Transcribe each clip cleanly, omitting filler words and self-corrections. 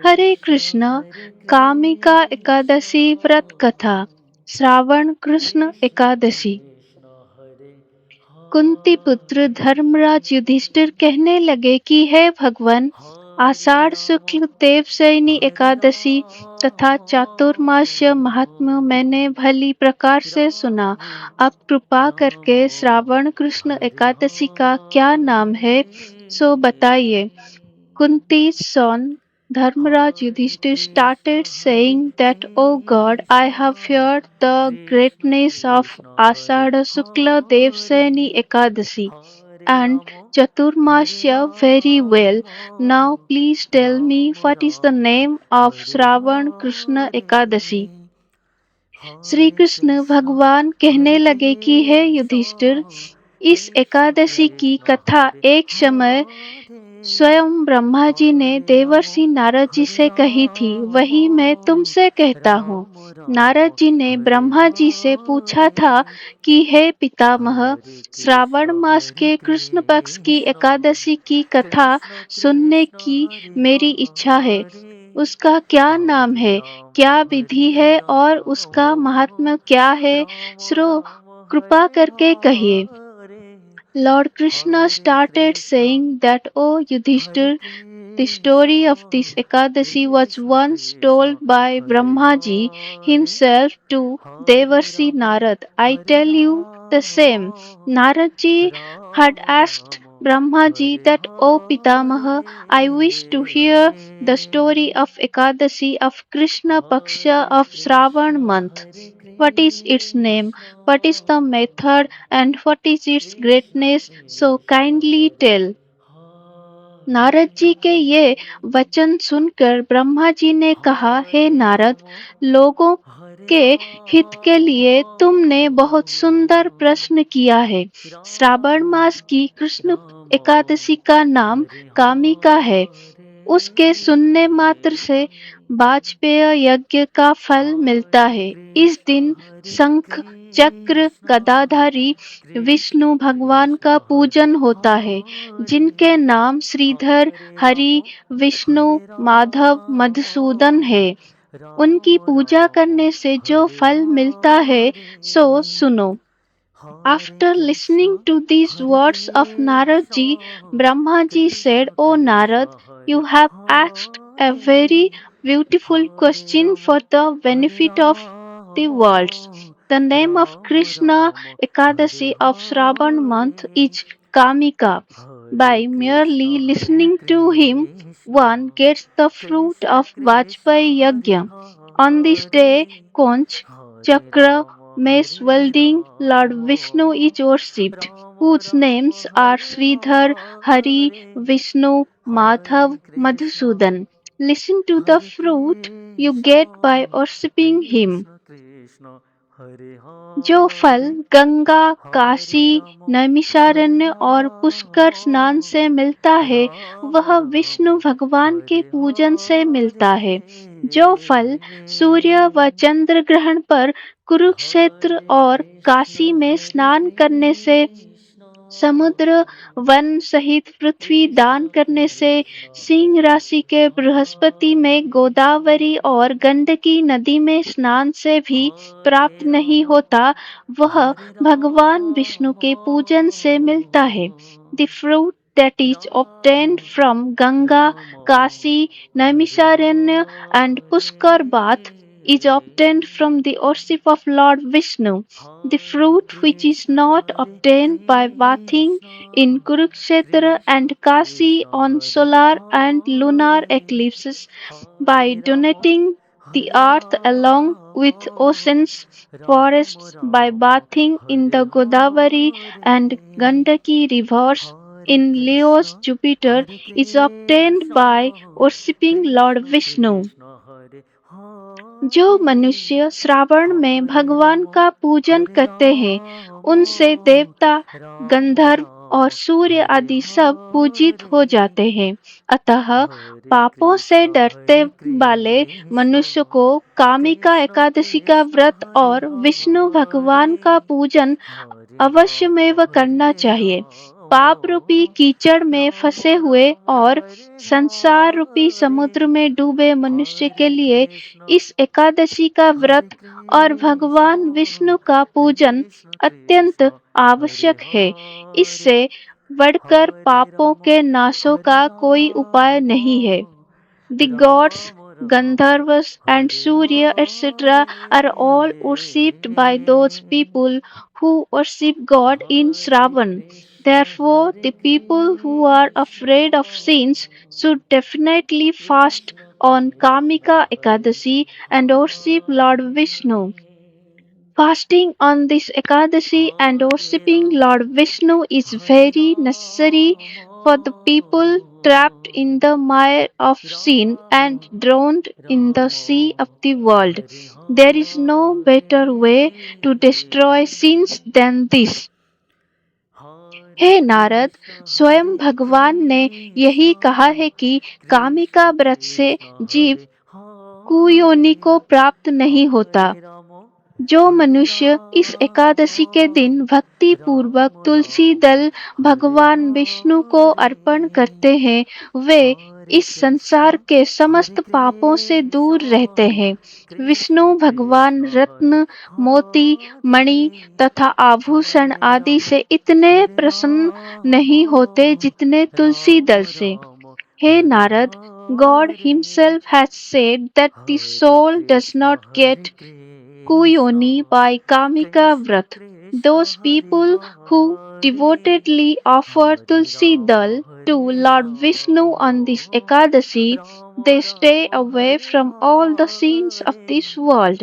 हरे कृष्ण कामिका एकादशी व्रत कथा श्रावण कृष्ण एकादशी। कुंती पुत्र धर्मराज युधिष्ठिर कहने लगे कि हे भगवान, आषाढ़ शुक्ल देवशयनी एकादशी तथा चातुर्मास्य महात्म्य मैंने भली प्रकार से सुना। अब कृपा करके श्रावण कृष्ण एकादशी का क्या नाम है, सो बताइए। Kunti's son Dharmaraj Yudhishthir started saying that, O God, I have heard the greatness of Ashadha Shukla Devsayani Ekadasi and Chaturmasya very well. Now please tell me what is the name of Shravan Krishna Ekadasi. Shri Krishna भगवान कहने लगे कि हे युधिष्ठिर, इस एकादशी की कथा एक समय स्वयं ब्रह्मा जी ने देवर्षि नारद जी से कही थी, वही मैं तुमसे कहता हूँ। नारद जी ने ब्रह्मा जी से पूछा था कि हे पितामह, श्रावण मास के कृष्ण पक्ष की एकादशी की कथा सुनने की मेरी इच्छा है। उसका क्या नाम है, क्या विधि है और उसका महात्म्य क्या है, श्रो कृपा करके कहिए। Lord Krishna started saying that, O Yudhishthir, the story of this Ekadasi was once told by Brahmaji himself to Devarsi Narad. I tell you the same. Naradji had asked Brahmaji that, O Pitamaha, I wish to hear the story of Ekadasi of Krishna Paksha of Shravan month. What is its name? What is the method and what is its greatness? So kindly tell. Narad ji के ये वचन सुनकर ब्रह्मा जी ने कहा, हे नारद, लोगों के हित के लिए तुमने बहुत सुंदर प्रश्न किया है। श्रावण मास की कृष्ण एकादशी का नाम कामिका है। उसके सुनने मात्र से वाजपेय यज्ञ का फल मिलता है। इस दिन शंख चक्र गदाधारी विष्णु भगवान का पूजन होता है, जिनके नाम श्रीधर, हरि, विष्णु, माधव, मधुसूदन है। उनकी पूजा करने से जो फल मिलता है, सो सुनो। After listening to these words of Naradji, Brahmaji said, O Narad, you have asked a very beautiful question for the benefit of the worlds. The name of Krishna Ekadasi of Shravan month is Kamika. By merely listening to him, one gets the fruit of Vajpayee Yajna. On this day, Konch, Chakra, Mace wielding Lord Vishnu is worshipped, whose names are Sridhar, Hari, Vishnu, Madhav, Madhusudan. Listen to the fruit you get by worshipping him. जो फल गंगा, काशी, नैमिषारण्य और पुष्कर स्नान से मिलता है, वह विष्णु भगवान के पूजन से मिलता है। जो फल सूर्य व चंद्र ग्रहण पर कुरुक्षेत्र और काशी में स्नान करने से, समुद्र वन सहित पृथ्वी दान करने से, सिंह राशि के बृहस्पति में गोदावरी और गंडकी नदी में स्नान से भी प्राप्त नहीं होता, वह भगवान विष्णु के पूजन से मिलता है। The fruit that is obtained from Ganga, Kashi, Naimisharanya and Pushkar bath is obtained from the worship of Lord Vishnu. The fruit which is not obtained by bathing in Kurukshetra and Kashi on solar and lunar eclipses, by donating the earth along with oceans, forests, by bathing in the Godavari and Gandaki rivers in Leo's Jupiter, is obtained by worshipping Lord Vishnu. जो मनुष्य श्रावण में भगवान का पूजन करते हैं, उनसे देवता, गंधर्व और सूर्य आदि सब पूजित हो जाते हैं। अतः पापों से डरते वाले मनुष्य को कामिका एकादशी का व्रत और विष्णु भगवान का पूजन अवश्यमेव करना चाहिए। पाप रूपी कीचड़ में फंसे हुए और संसार रूपी समुद्र में डूबे मनुष्य के लिए इस एकादशी का व्रत और भगवान विष्णु का पूजन अत्यंत आवश्यक है। इससे बढ़कर पापों के नाशों का कोई उपाय नहीं है। The gods, Gandharvas, and Surya, etc., are all worshipped by those people who worship God in Shravan. Therefore, the people who are afraid of sins should definitely fast on Kamika Ekadasi and worship Lord Vishnu. Fasting on this Ekadashi and worshipping Lord Vishnu is very necessary for the people trapped in the mire of sin and drowned in the sea of the world. There is no better way to destroy sins than this. हे नारद, स्वयं भगवान ने यही कहा है कि कामिका व्रत से जीव कुयोनि को प्राप्त नहीं होता। जो मनुष्य इस एकादशी के दिन भक्ति पूर्वक तुलसी दल भगवान विष्णु को अर्पण करते हैं, वे इस संसार के समस्त पापों से दूर रहते हैं। विष्णु भगवान रत्न, मोती, मणि तथा आभूषण आदि से इतने प्रसन्न नहीं होते जितने तुलसी दल से। Hey Narad, God Himself has said that the soul does not get Kuyoni by Kamika Vrat. Those people who devotedly offer Tulsi Dal to Lord Vishnu on this Ekadasi, they stay away from all the sins of this world.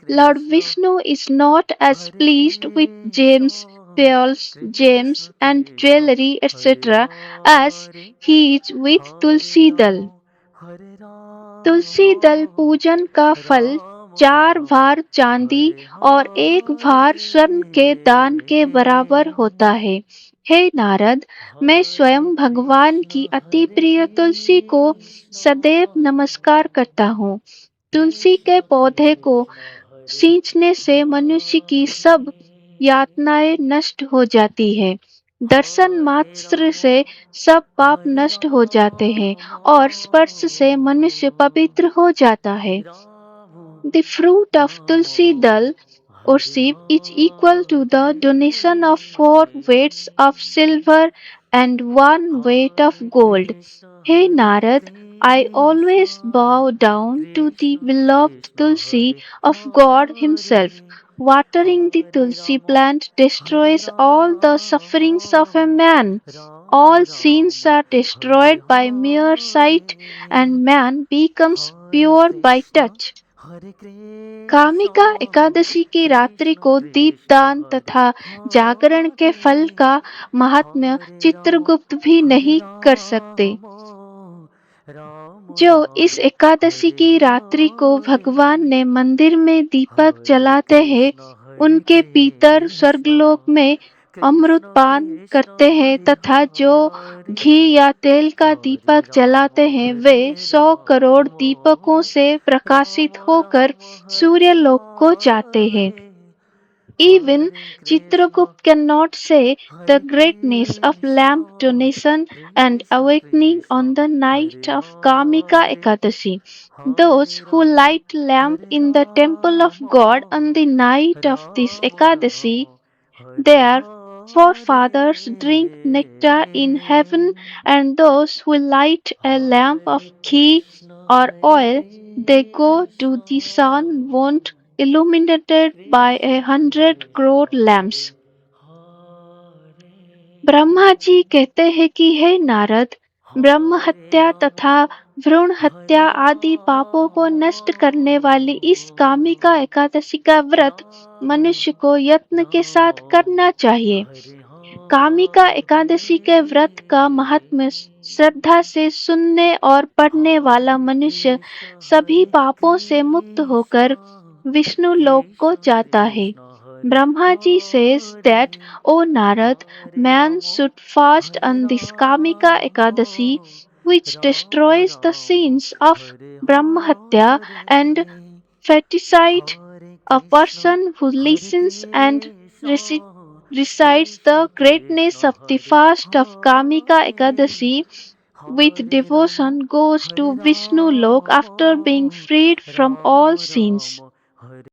Lord Vishnu is not as pleased with gems, pearls, gems, and jewelry, etc., as he is with Tulsi Dal. तुलसी दल पूजन का फल 4 भार चांदी और 1 भार स्वर्ण के दान के बराबर होता है। हे नारद, मैं स्वयं भगवान की अति प्रिय तुलसी को सदैव नमस्कार करता हूँ। तुलसी के पौधे को सींचने से मनुष्य की सब यातनाएं नष्ट हो जाती है। दर्शन मात्र से सब पाप नष्ट हो जाते हैं और स्पर्श से मनुष्य पवित्र हो जाता है। The fruit of Tulsi Dal worship is equal to the donation of 4 weights of silver and 1 weight of gold. Hey Narad, I always bow down to the beloved Tulsi of God Himself. Watering the Tulsi plant destroys all the sufferings of a man. All sins are destroyed by mere sight, and man becomes pure by touch. Kamika Ekadashi की रात्रि को दीपदान तथा जागरण के फल का महात्म्य चित्रगुप्त भी नहीं कर सकते। जो इस एकादशी की रात्रि को भगवान ने मंदिर में दीपक जलाते हैं, उनके पितर स्वर्गलोक में अमृत पान करते हैं तथा जो घी या तेल का दीपक जलाते हैं, वे 100 करोड़ दीपकों से प्रकाशित होकर सूर्यलोक को जाते हैं। Even Chitragupta cannot say the greatness of lamp donation and awakening on the night of Kamika Ekadashi. Those who light lamp in the temple of God on the night of this Ekadashi, their forefathers drink nectar in heaven, and those who light a lamp of ghee or oil, they go to the sun won't illuminated by 100 crore lamps. Brahma ji कहते हैं कि हे नारद, ब्रह्म हत्या तथा भ्रूण हत्या आदि पापों को नष्ट करने वाली इस कामिका एकादशी का व्रत मनुष्य को यत्न के साथ करना चाहिए। कामिका एकादशी के व्रत का महात्म्य श्रद्धा से सुनने और पढ़ने वाला मनुष्य सभी पापों से मुक्त होकर विष्णु लोक को जाता है। Brahma ji says that, O Narad, man should fast on this Kamika Ekadasi, which destroys the sins of Brahmahatya and feticide. A person who listens and recites the greatness of the fast of Kamika Ekadasi with devotion goes to Vishnu Lok after being freed from all sins.